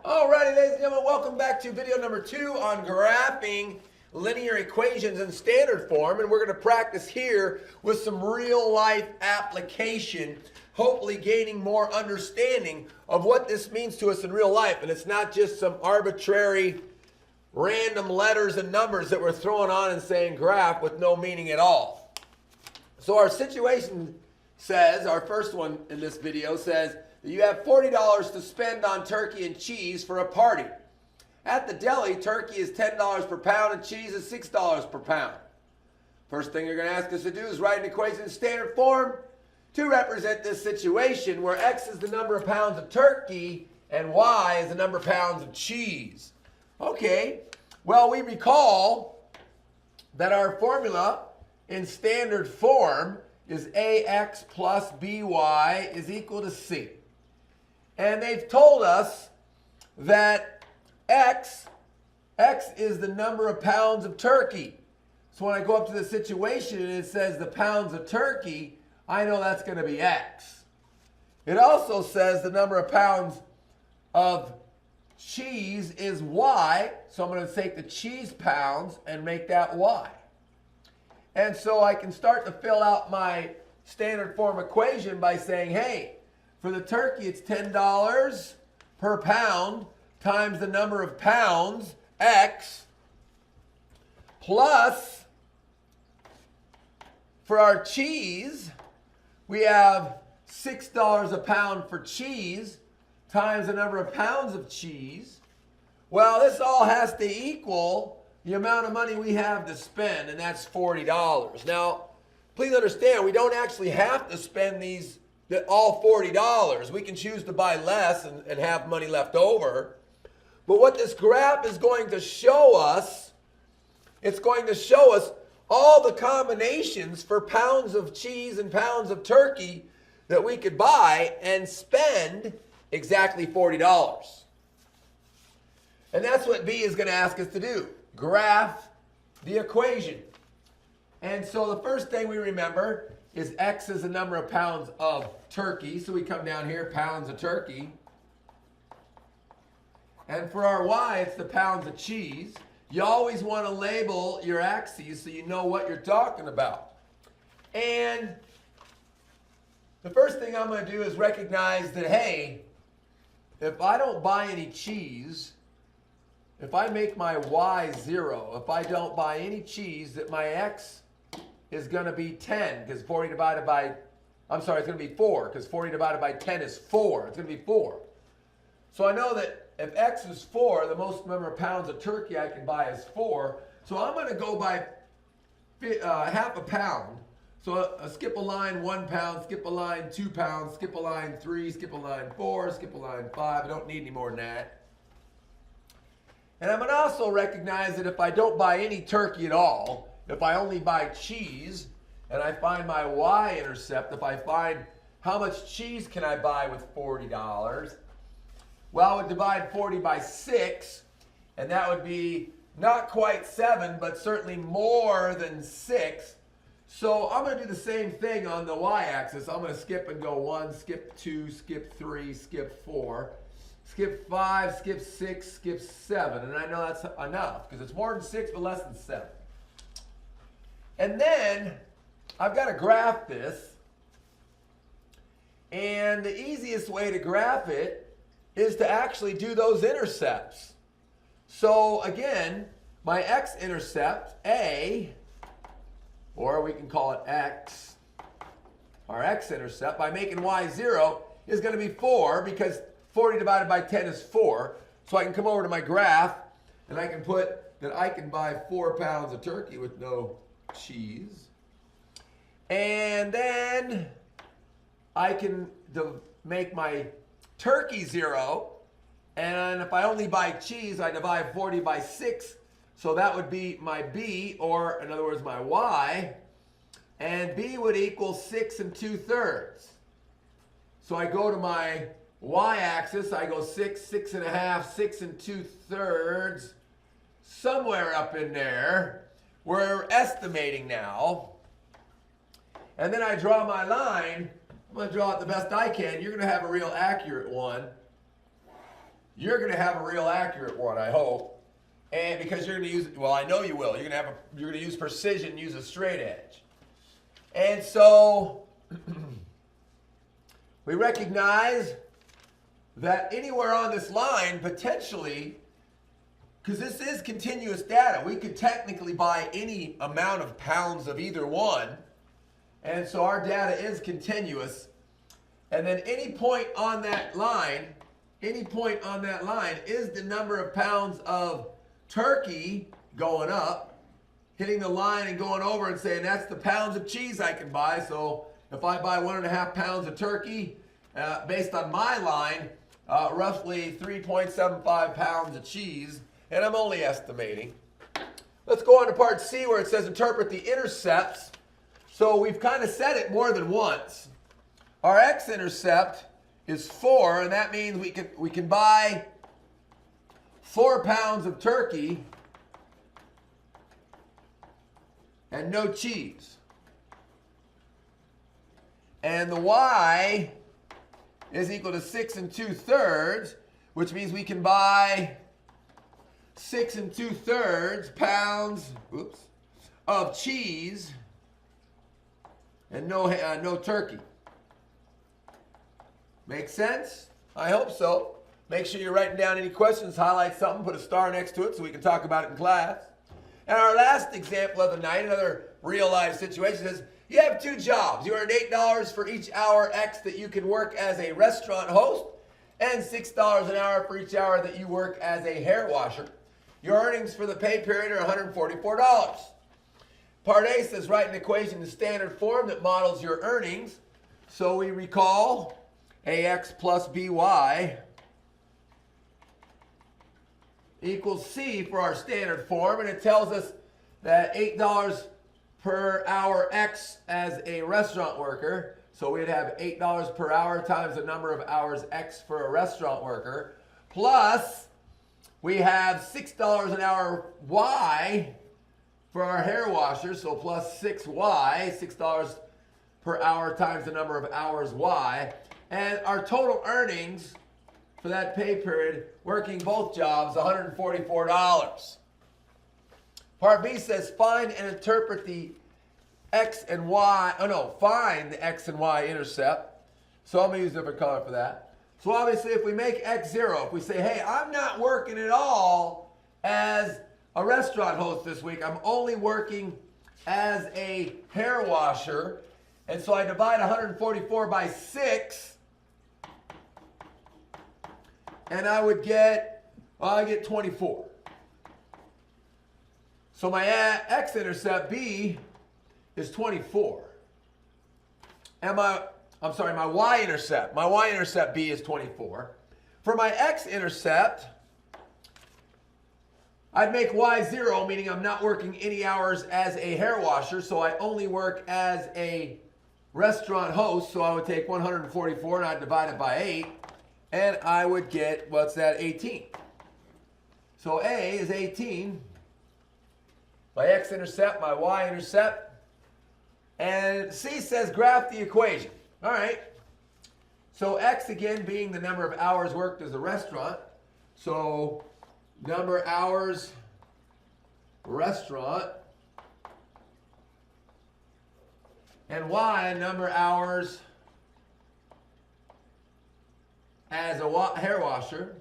Alrighty, ladies and gentlemen, welcome back to video number 2 on graphing linear equations in standard form. And we're going to practice here with some real life application, hopefully gaining more understanding of what this means to us in real life. And it's not just some arbitrary random letters and numbers that we're throwing on and saying graph with no meaning at all. So our situation says, our first one in this video says, you have $40 to spend on turkey and cheese for a party. At the deli, turkey is $10 per pound and cheese is $6 per pound. First thing you're going to ask us to do is write an equation in standard form to represent this situation where X is the number of pounds of turkey and Y is the number of pounds of cheese. Okay, well, we recall that our formula in standard form is AX plus BY is equal to C. And they've told us that X is the number of pounds of turkey. So when I go up to the situation and it says the pounds of turkey, I know that's going to be X. It also says the number of pounds of cheese is Y. So I'm going to take the cheese pounds and make that Y. And so I can start to fill out my standard form equation by saying, hey, for the turkey, it's $10 per pound times the number of pounds, X, plus for our cheese, we have $6 a pound for cheese times the number of pounds of cheese. Well, this all has to equal the amount of money we have to spend, and that's $40. Now, please understand, we don't actually have to spend all $40. We can choose to buy less and have money left over. But what this graph is going to show us, it's going to show us all the combinations for pounds of cheese and pounds of turkey that we could buy and spend exactly $40. And that's what B is going to ask us to do. Graph the equation. And so the first thing we remember is X is the number of pounds of turkey. So we come down here, pounds of turkey. And for our Y, it's the pounds of cheese. You always want to label your axes so you know what you're talking about. And the first thing I'm going to do is recognize that, hey, if I don't buy any cheese, if I make my Y 0, if I don't buy any cheese, that my X is going to be 10, because 40 divided by, I'm sorry, it's going to be 4, because 40 divided by 10 is 4. It's going to be 4. So I know that if X is 4, the most number of pounds of turkey I can buy is 4. So I'm going to go by half a pound. So skip a line 1 pound, skip a line 2 pounds, skip a line 3, skip a line 4, skip a line 5. I don't need any more than that. And I'm going to also recognize that if I don't buy any turkey at all, if I only buy cheese and I find my Y intercept, if I find how much cheese can I buy with $40, well, I would divide 40 by 6, and that would be not quite 7, but certainly more than 6. So I'm going to do the same thing on the Y-axis. I'm going to skip and go 1, skip 2, skip 3, skip 4, skip 5, skip 6, skip 7. And I know that's enough because it's more than 6 but less than 7. And then I've got to graph this. And the easiest way to graph it is to actually do those intercepts. So again, my x-intercept, A, or we can call it X, our x-intercept, by making Y 0, is going to be 4 because 40 divided by 10 is 4. So I can come over to my graph and I can put that I can buy 4 pounds of turkey with no cheese. And then I can make my turkey 0. And if I only buy cheese, I divide 40 by 6. So that would be my B, or in other words, my Y. And B would equal 6 2/3. So I go to my Y-axis, I go 6, 6 1/2, 6 2/3, somewhere up in there. We're estimating now. And then I draw my line. I'm going to draw it the best I can. You're going to have a real accurate one. you're going to have a real accurate one, I hope. And because you're going to use, well, I know you will. You're going to use precision, use a straight edge. And so we recognize that anywhere on this line, potentially, because this is continuous data, we could technically buy any amount of pounds of either one. And so our data is continuous. And then any point on that line is the number of pounds of turkey going up, hitting the line and going over and saying that's the pounds of cheese I can buy. So if I buy 1.5 pounds of turkey, based on my line, roughly 3.75 pounds of cheese, and I'm only estimating. Let's go on to part C where it says interpret the intercepts. So we've kind of said it more than once. Our x-intercept is 4, and that means we can buy 4 pounds of turkey and no cheese. And the y is equal to 6 2/3, which means we can buy 6 2/3 pounds of cheese and no turkey. Make sense? I hope so. Make sure you're writing down any questions, highlight something, put a star next to it so we can talk about it in class. And our last example of the night, another real life situation, is you have 2 jobs. You earn $8 for each hour X that you can work as a restaurant host and $6 an hour for each hour that you work as a hair washer. Your earnings for the pay period are $144. Part A says write an equation in standard form that models your earnings. So we recall AX plus BY equals C for our standard form, and it tells us that $8 per hour X as a restaurant worker. So we'd have $8 per hour times the number of hours X for a restaurant worker, plus we have $6 an hour Y for our hair washer, so plus 6Y, $6 per hour times the number of hours Y. And our total earnings for that pay period, working both jobs, $144. Part B says find and interpret the X and Y, find the X and Y intercept. So I'm going to use a different color for that. So obviously if we make X 0, if we say, hey, I'm not working at all as a restaurant host this week, I'm only working as a hair washer, and so I divide 144 by 6, and I would get, I get 24. So my x-intercept B is 24. And my y-intercept B is 24. For my x-intercept, I'd make y 0, meaning I'm not working any hours as a hair washer, so I only work as a restaurant host, so I would take 144 and I'd divide it by 8, and I would get, what's that, 18. So A is 18, my x-intercept, my y-intercept, and C says graph the equation. All right, so X again being the number of hours worked as a restaurant, so number of hours restaurant, and Y number of hours as a hair washer.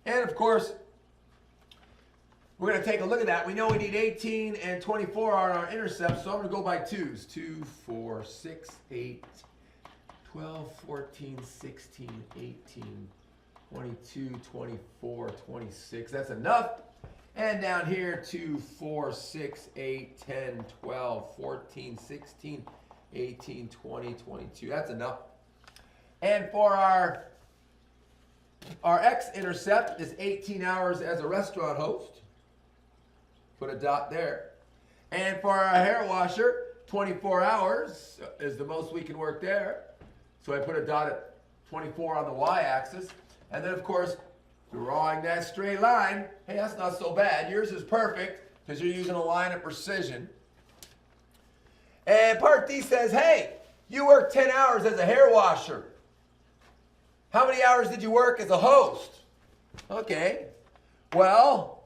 And of course, we're going to take a look at that. We know we need 18 and 24 on our intercepts, so I'm going to go by 2s. 2, 4, 6, 8, 12, 14, 16, 18, 22, 24, 26. That's enough. And down here, 2, 4, 6, 8, 10, 12, 14, 16, 18, 20, 22. That's enough. And for our x-intercept is 18 hours as a restaurant host. Put a dot there. And for our hair washer, 24 hours is the most we can work there. So I put a dot at 24 on the y-axis. And then, of course, drawing that straight line. Hey, that's not so bad. Yours is perfect because you're using a line of precision. And part D says, hey, you work 10 hours as a hair washer. How many hours did you work as a host? Okay. Well,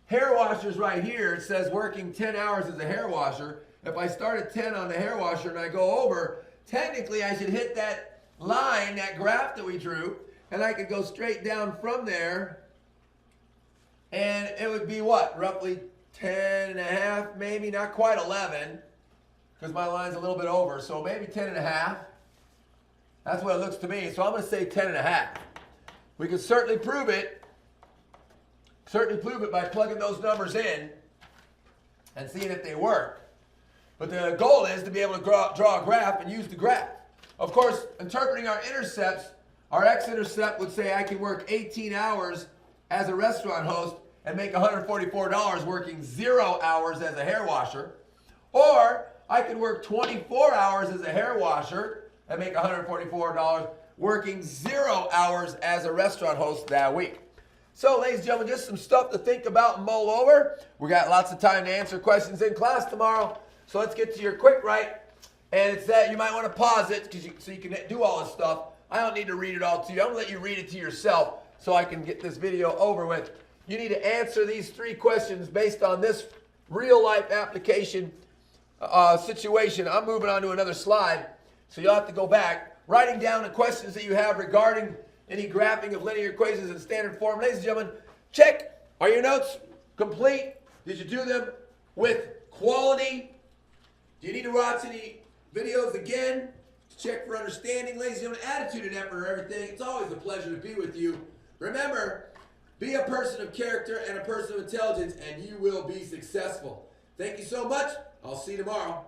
hair washers right here, it says working 10 hours as a hair washer. If I start at 10 on the hair washer and I go over, technically I should hit that line, that graph that we drew, and I could go straight down from there, and it would be what? Roughly 10 and a half, maybe, not quite 11, because my line's a little bit over, so maybe 10 and a half. That's what it looks to me, so I'm going to say 10 and a half. We can certainly prove it by plugging those numbers in and seeing if they work. But the goal is to be able to draw a graph and use the graph. Of course, interpreting our intercepts, our X intercept would say I can work 18 hours as a restaurant host and make $144 working 0 hours as a hair washer. Or I could work 24 hours as a hair washer and make $144 working 0 hours as a restaurant host that week. So, ladies and gentlemen, just some stuff to think about and mull over. We got lots of time to answer questions in class tomorrow. So let's get to your quick write. And it's that you might want to pause it so you can do all this stuff. I don't need to read it all to you. I'm going to let you read it to yourself so I can get this video over with. You need to answer these 3 questions based on this real-life application situation. I'm moving on to another slide, so you'll have to go back. Writing down the questions that you have regarding any graphing of linear equations in standard form. Ladies and gentlemen, check. Are your notes complete? Did you do them with quality? Do you need to watch any videos again to check for understanding? Ladies and gentlemen, attitude and effort are everything. It's always a pleasure to be with you. Remember, be a person of character and a person of intelligence, and you will be successful. Thank you so much. I'll see you tomorrow.